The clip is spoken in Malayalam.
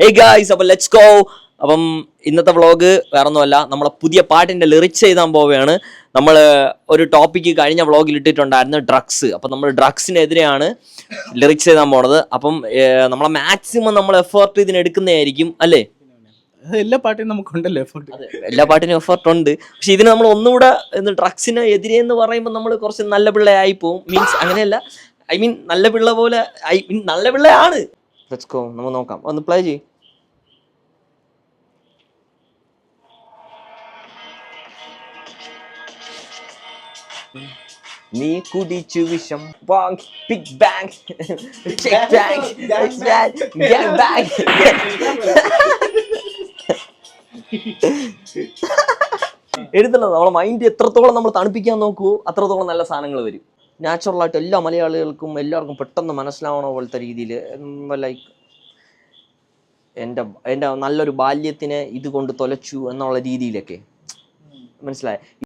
Hey guys, അപ്പോൾ ലെറ്റ്സ് ഗോ. അപ്പം ഇന്നത്തെ വ്ളോഗ് വേറെ ഒന്നുമല്ല, നമ്മളെ പുതിയ പാട്ടിന്റെ ലിറിക്സ് എഴുതാൻ പോവുകയാണ്. നമ്മൾ ഒരു ടോപ്പിക്ക് കഴിഞ്ഞ വ്ളോഗിൽ ഇട്ടിട്ടുണ്ടായിരുന്നു, ഡ്രഗ്സ്. അപ്പം നമ്മൾ ഡ്രഗ്സിനെതിരെയാണ് ലിറിക്സ് എഴുതാൻ പോണത്. അപ്പം നമ്മളെ മാക്സിമം നമ്മൾ എഫേർട്ട് ഇതിനെടുക്കുന്നതായിരിക്കും അല്ലേ? എല്ലാ പാട്ടിനും നമുക്കുണ്ടല്ലോ എഫേർട്ട്. എല്ലാ പാട്ടിനും എഫേർട്ട് ഉണ്ട്. പക്ഷെ ഇതിന് നമ്മൾ ഒന്നുകൂടെ ഡ്രഗ്സിന് എതിരെ എന്ന് പറയുമ്പോൾ നമ്മൾ കുറച്ച് നല്ല പിള്ളയായി പോവും. മീൻസ് അങ്ങനെയല്ല, ഐ മീൻ നല്ല പിള്ള പോലെ, ഐ മീൻ നല്ല പിള്ളയാണ്. ലെറ്റ്സ് ഗോ, നമുക്ക് നോക്കാം. ഒന്ന് പ്ലേ ചെയ്യ്. നീ കുടിച്ചു വിഷം, ബിഗ് ബാങ്, എഴുതണം. നമ്മളെ മൈൻഡ് എത്രത്തോളം നമ്മൾ തണുപ്പിക്കാൻ നോക്കുവോ അത്രത്തോളം നല്ല സാധനങ്ങൾ വരും. നാച്ചുറലായിട്ട് എല്ലാ മലയാളികൾക്കും എല്ലാവർക്കും പെട്ടെന്ന് മനസ്സിലാവണ പോലത്തെ രീതിയിൽ, ലൈക്ക് എൻ്റെ നല്ലൊരു ബാല്യത്തിനെ ഇത് കൊണ്ട് തൊലച്ചു എന്നുള്ള രീതിയിലൊക്കെ മനസ്സിലായ.